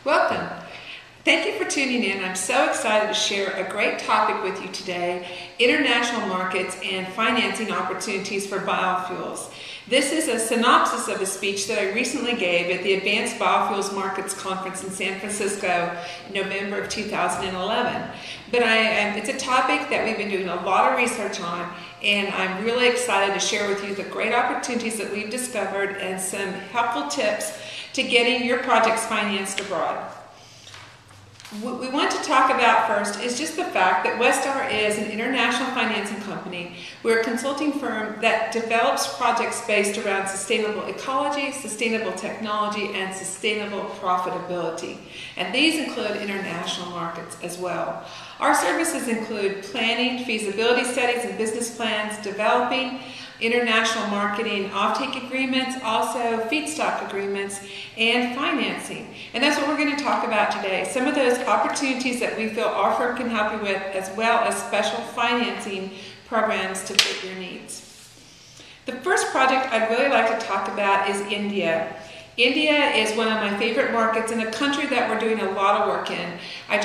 Welcome. Thank you for tuning in. I'm so excited to share a great topic with you today, international markets and financing opportunities for biofuels. This is a synopsis of a speech that I recently gave at the Advanced Biofuels Markets Conference in San Francisco in November of 2011. But it's a topic that we've been doing a lot of research on, and I'm really excited to share with you the great opportunities that we've discovered and some helpful tips to getting your projects financed abroad. What we want to talk about first is just the fact that Westar is an international financing company. We're a consulting firm that develops projects based around sustainable ecology, sustainable technology, and sustainable profitability. And these include international markets as well. Our services include planning, feasibility studies, and business plans, developing international marketing, offtake agreements, also feedstock agreements, and financing. And that's what we're going to talk about today. Some of those opportunities that we feel our firm can help you with, as well as special financing programs to fit your needs. The first project I'd really like to talk about is India. India is one of my favorite markets and a country that we're doing a lot of work in. I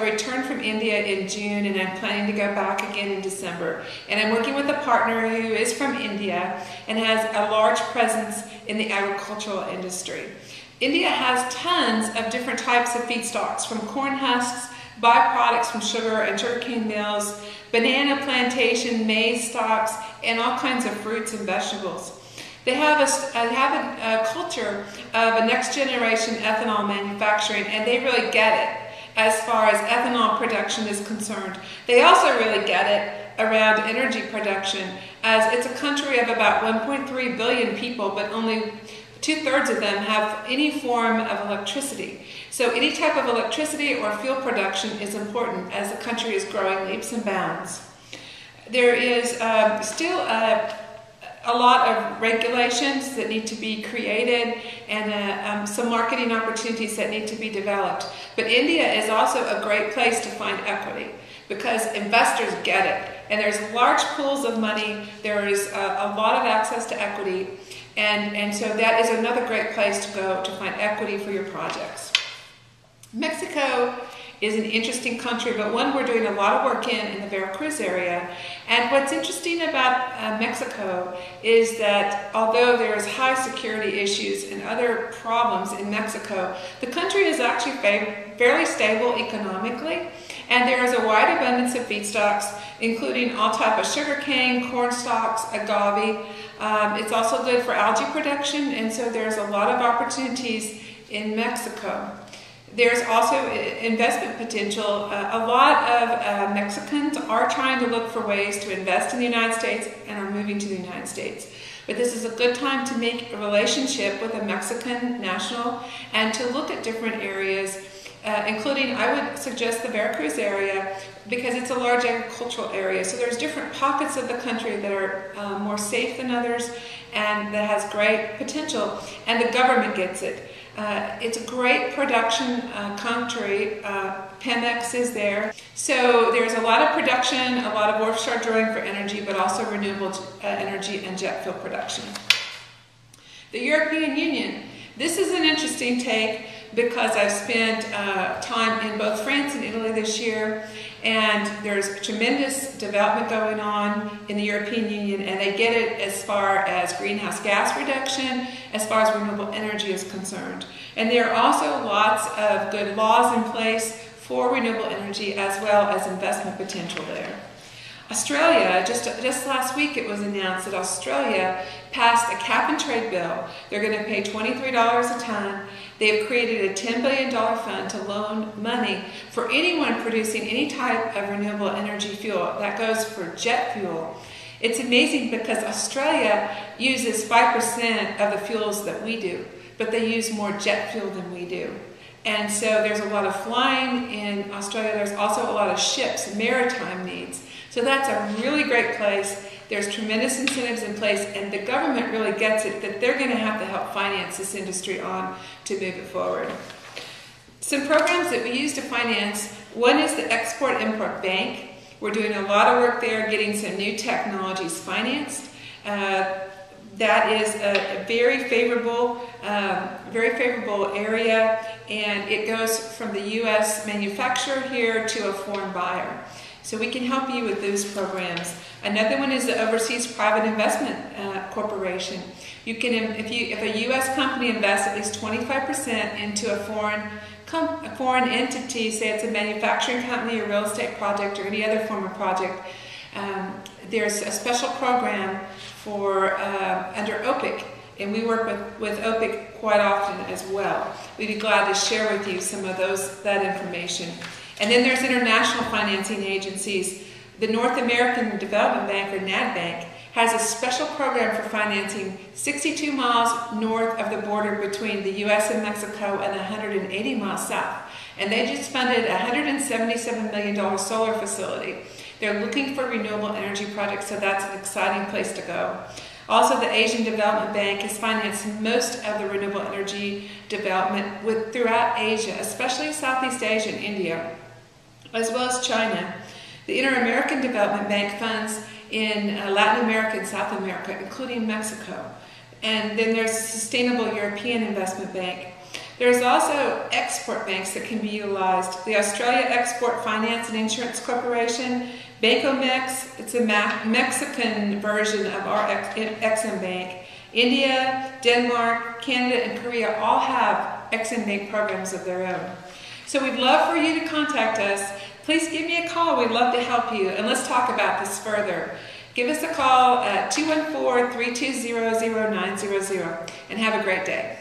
returned from India in June, and I'm planning to go back again in December. And I'm working with a partner who is from India and has a large presence in the agricultural industry. India has tons of different types of feedstocks, from corn husks, byproducts from sugar and sugarcane mills, banana plantation, maize stalks, and all kinds of fruits and vegetables. They have a culture of a next generation ethanol manufacturing, and they really get it as far as ethanol production is concerned. They also really get it around energy production, as it's a country of about 1.3 billion people, but only 2/3 of them have any form of electricity. So any type of electricity or fuel production is important as the country is growing leaps and bounds. There is still a lot of regulations that need to be created and some marketing opportunities that need to be developed. But India is also a great place to find equity because investors get it. And there's large pools of money. There is a lot of access to equity. And so that is another great place to go to find equity for your projects. Mexico is an interesting country, but one we're doing a lot of work in the Veracruz area. And what's interesting about Mexico is that although there's high security issues and other problems in Mexico, the country is actually fairly stable economically, and there is a wide abundance of feedstocks, including all type of sugarcane, corn stalks, agave. It's also good for algae production, and so there's a lot of opportunities in Mexico. There's also investment potential. A lot of Mexicans are trying to look for ways to invest in the United States and are moving to the United States. But this is a good time to make a relationship with a Mexican national and to look at different areas, including, I would suggest the Veracruz area because it's a large agricultural area. So there's different pockets of the country that are more safe than others and that has great potential, and the government gets it. It's a great production country. Pemex is there. So there's a lot of production, a lot of offshore drilling for energy, but also renewable energy and jet fuel production. The European Union. This is an interesting take because I've spent time in both France and Italy this year, and there's tremendous development going on in the European Union, and they get it as far as greenhouse gas reduction, as far as renewable energy is concerned. And there are also lots of good laws in place for renewable energy as well as investment potential there. Australia, just last week it was announced that Australia passed a cap and trade bill. They're going to pay $23 a ton. They've created a $10 billion fund to loan money for anyone producing any type of renewable energy fuel. That goes for jet fuel. It's amazing because Australia uses 5% of the fuels that we do, but they use more jet fuel than we do. And so there's a lot of flying in Australia. There's also a lot of ships, maritime needs. So that's a really great place. There's tremendous incentives in place, and the government really gets it that they're going to have to help finance this industry on to move it forward. Some programs that we use to finance, one is the Export-Import Bank. We're doing a lot of work there getting some new technologies financed. That is a very favorable area, and it goes from the U.S. manufacturer here to a foreign buyer. So we can help you with those programs. Another one is the Overseas Private Investment Corporation. You can, if a U.S. company invests at least 25% into a foreign entity, say it's a manufacturing company, a real estate project, or any other form of project, there's a special program for under OPIC, and we work with OPIC quite often as well. We'd be glad to share with you some of that information. And then there's international financing agencies. The North American Development Bank, or NADBank, has a special program for financing 62 miles north of the border between the U.S. and Mexico and 180 miles south. And they just funded a $177 million solar facility. They're looking for renewable energy projects, so that's an exciting place to go. Also, the Asian Development Bank has financed most of the renewable energy development throughout Asia, especially Southeast Asia and India, as well as China. The Inter-American Development Bank funds in Latin America and South America, including Mexico. And then there's the Sustainable European Investment Bank. There's also export banks that can be utilized. The Australia Export Finance and Insurance Corporation, Bancomex, it's a Mexican version of our Exim Bank. India, Denmark, Canada, and Korea all have Exim Bank programs of their own. So we'd love for you to contact us. Please give me a call. We'd love to help you, and let's talk about this further. Give us a call at 214-320-0900, and have a great day.